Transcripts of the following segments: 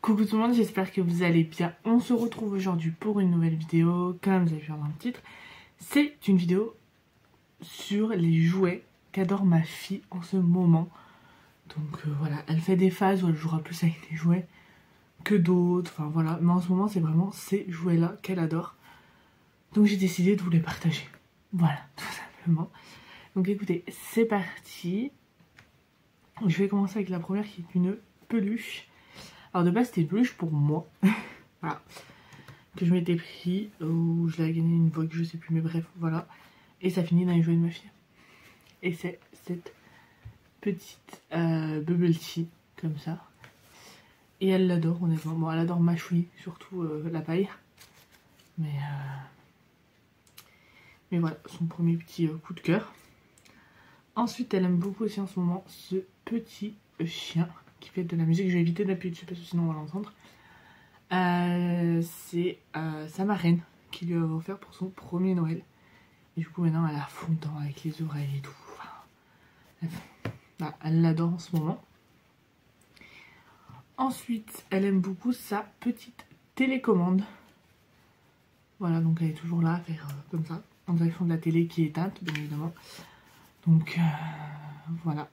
Coucou tout le monde, j'espère que vous allez bien. On se retrouve aujourd'hui pour une nouvelle vidéo. Comme vous avez vu dans le titre, c'est une vidéo sur les jouets qu'adore ma fille en ce moment. Donc voilà, elle fait des phases où elle jouera plus avec des jouets que d'autres. Enfin voilà, mais en ce moment c'est vraiment ces jouets là qu'elle adore. Donc j'ai décidé de vous les partager. Voilà, tout simplement. Donc écoutez, c'est parti. Je vais commencer avec la première qui est une peluche. Alors de base c'était une peluche pour moi, voilà, que je m'étais pris, ou je l'avais gagné une fois que je sais plus, mais bref, voilà. Et ça finit dans les jouets de ma fille. Et c'est cette petite bubble tea, comme ça. Et elle l'adore honnêtement, bon elle adore Machoui, surtout la paille. Mais voilà, son premier petit coup de cœur. Ensuite elle aime beaucoup aussi en ce moment ce petit chien qui fait de la musique. Je vais éviter d'appuyer dessus parce que sinon on va l'entendre. C'est sa marraine qui lui a offert pour son premier Noël. Et du coup maintenant elle a fond dedans avec les oreilles et tout. Enfin, elle l'adore en ce moment. Ensuite elle aime beaucoup sa petite télécommande. Voilà, donc elle est toujours là à faire comme ça, en direction de la télé qui est éteinte bien évidemment. Donc voilà.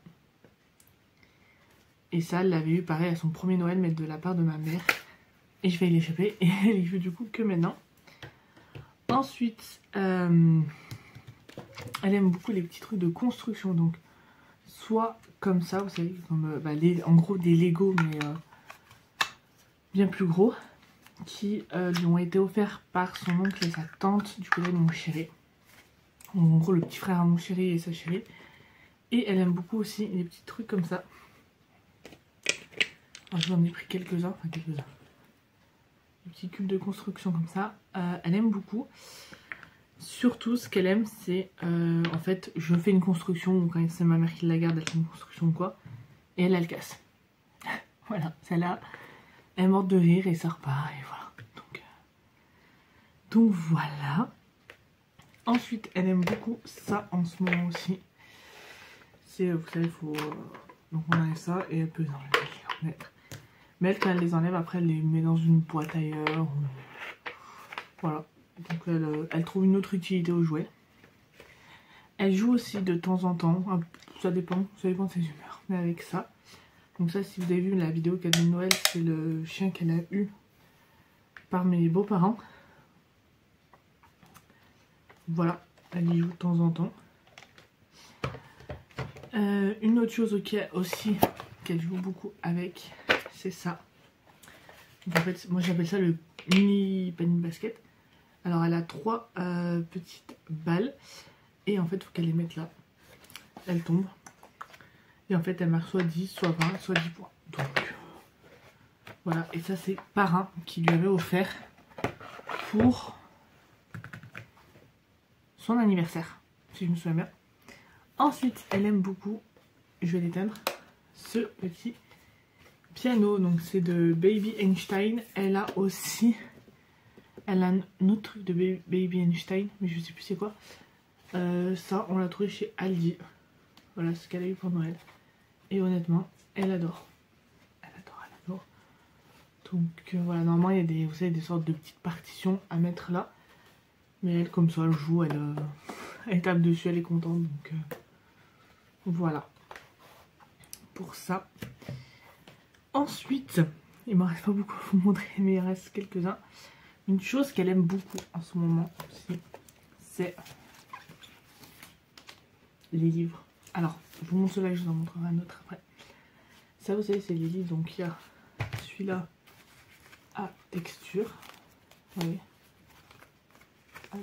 Et ça, elle l'avait eu pareil à son premier Noël, mais de la part de ma mère. Et je vais y l'échapper. Et elle y joue du coup que maintenant. Ensuite, elle aime beaucoup les petits trucs de construction. Donc, soit comme ça, vous savez, comme en gros des Lego, mais bien plus gros. Qui lui ont été offerts par son oncle et sa tante du côté de mon chéri. En gros, le petit frère à mon chéri et sa chérie. Et elle aime beaucoup aussi les petits trucs comme ça. Alors, j'en ai pris quelques-uns, enfin quelques-uns. Des petits cubes de construction comme ça. Elle aime beaucoup. Surtout, ce qu'elle aime, c'est en fait, je fais une construction, ou quand c'est ma mère qui la garde, elle fait une construction ou quoi, et elle casse. Voilà, celle-là, elle est morte de rire et ça repart, et voilà. Donc voilà. Ensuite, elle aime beaucoup ça en ce moment aussi. C'est, vous savez, il faut. Donc on enlève ça et elle peut les enlever. Mais elle, quand elle les enlève, après elle les met dans une boîte ailleurs. Voilà. Donc elle trouve une autre utilité au jouet. Elle joue aussi de temps en temps. Ça dépend de ses humeurs. Mais avec ça. Donc ça, si vous avez vu la vidéo cadeau de Noël, c'est le chien qu'elle a eu par mes beaux-parents. Voilà. Elle y joue de temps en temps. Une autre chose aussi qu'elle joue beaucoup avec, c'est ça. Donc en fait, moi j'appelle ça le mini panic basket. Alors elle a 3 petites balles et en fait il faut qu'elle les mette là. Elle tombe et en fait elle marque soit 10, soit 20, soit 10 points. Donc voilà, et ça c'est parrain qui lui avait offert pour son anniversaire, si je me souviens bien. Ensuite elle aime beaucoup, je vais l'éteindre, ce petit piano, donc c'est de Baby Einstein. Elle a aussi, elle a un autre truc de Baby Einstein, mais je sais plus c'est quoi. Ça on l'a trouvé chez Aldi. Voilà ce qu'elle a eu pour Noël. Et honnêtement, elle adore. Elle adore, elle adore. Donc voilà, normalement il y a des, vous savez, des sortes de petites partitions à mettre là. Mais elle, comme ça, elle joue, elle tape dessus, elle est contente. Donc voilà. Pour ça. Ensuite, il m'en reste pas beaucoup à vous montrer, mais il reste quelques-uns. Une chose qu'elle aime beaucoup en ce moment aussi, c'est les livres. Alors, je vous montre cela, je vous en montrerai un autre après. Ça, vous savez, c'est les livres. Donc, il y a celui-là à texture. Vous voyez. Hop.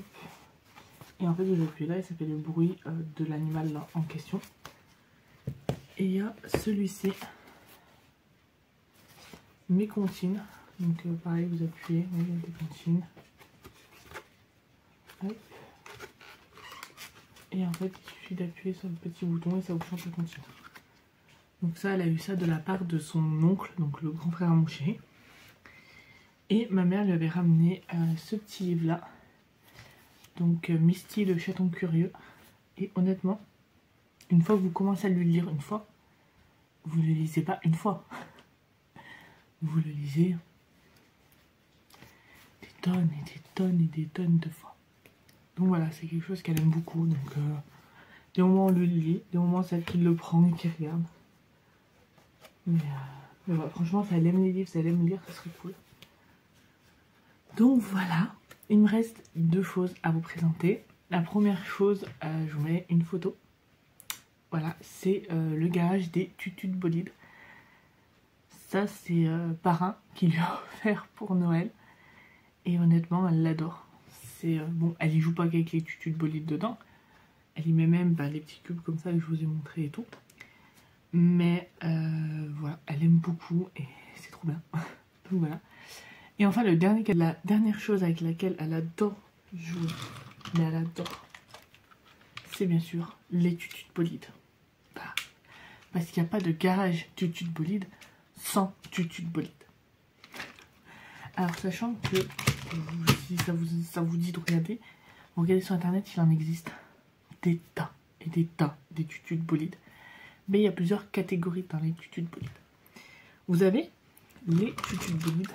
Et en fait, vous appuyez là et ça fait le bruit de l'animal là en question. Et il y a celui-ci. Mes comptines. Donc pareil, vous appuyez, il y a des comptines. Hop. Et en fait, il suffit d'appuyer sur le petit bouton et ça vous change la comptine. Donc ça, elle a eu ça de la part de son oncle, donc le grand frère à mon chéri. Et ma mère lui avait ramené ce petit livre-là. Donc Misty, le chaton curieux. Et honnêtement, une fois que vous commencez à le lire une fois, vous ne le lisez pas une fois. vous le lisez des tonnes et des tonnes et des tonnes de fois. Donc voilà, c'est quelque chose qu'elle aime beaucoup. Donc des moments on le lit, des moments c'est elle qui le prend et qui regarde. Mais voilà, franchement, ça elle aime les livres, ça elle aime lire, ça serait cool. Donc voilà, il me reste 2 choses à vous présenter. La première chose, je vous mets une photo. Voilà, c'est le garage des tutus de bolide. Ça, c'est Parrain qui lui a offert pour Noël. Et honnêtement, elle l'adore. C'est bon, elle y joue pas qu'avec les tutus de bolide dedans. Elle y met même les petits cubes comme ça que je vous ai montré et tout. Mais voilà, elle aime beaucoup et c'est trop bien. Donc voilà. Et enfin, la dernière chose avec laquelle elle adore jouer, mais elle adore, c'est bien sûr les tutus de bolide. Voilà. Parce qu'il n'y a pas de garage tutus de bolide sans tutus de bolide. Alors, sachant que, si ça vous dit de regarder, vous regardez sur internet, il en existe des tas et des tas des tutus de bolide. Mais il y a plusieurs catégories dans les tutus de bolide. Vous avez les tutus de bolide,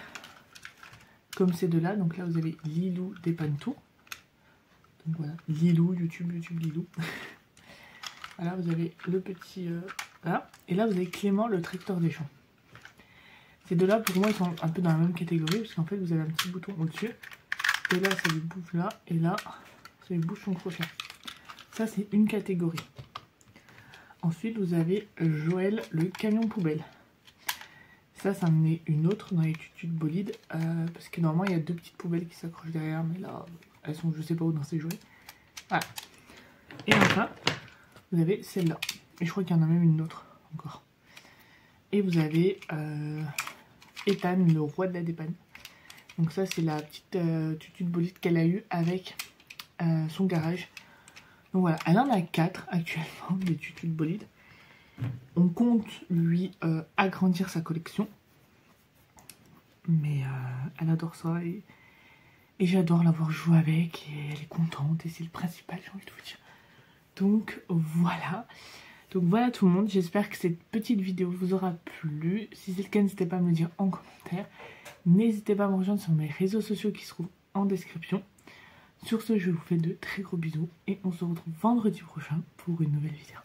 comme ces deux-là. Donc là, vous avez Lilou dépanne tout. Donc voilà, Lilou, YouTube, Lilou. Voilà, vous avez le petit... là. Et là, vous avez Clément, le tracteur des champs. Ces deux-là, pour moi, ils sont un peu dans la même catégorie, parce qu'en fait, vous avez un petit bouton au-dessus. Et là, ça lui bouffe là. Et là, ça lui bouge son crochet. Ça, c'est une catégorie. Ensuite, vous avez Joël, le camion poubelle. Ça, ça en est une autre dans les tutus de bolide. Parce que normalement, il y a 2 petites poubelles qui s'accrochent derrière. Mais là, elles sont je sais pas où dans ces jouets. Voilà. Et enfin, vous avez celle-là. Et je crois qu'il y en a même une autre encore. Et vous avez Ethan, le roi de la dépanne. Donc ça, c'est la petite tutu de bolide qu'elle a eue avec son garage. Donc voilà, elle en a 4 actuellement, des tutus de bolide. On compte lui agrandir sa collection. Mais elle adore ça et j'adore l'avoir joué avec et elle est contente et c'est le principal, j'ai envie de vous dire. Donc voilà. Donc voilà tout le monde, j'espère que cette petite vidéo vous aura plu. Si c'est le cas, n'hésitez pas à me le dire en commentaire. N'hésitez pas à me rejoindre sur mes réseaux sociaux qui se trouvent en description. Sur ce, je vous fais de très gros bisous et on se retrouve vendredi prochain pour une nouvelle vidéo.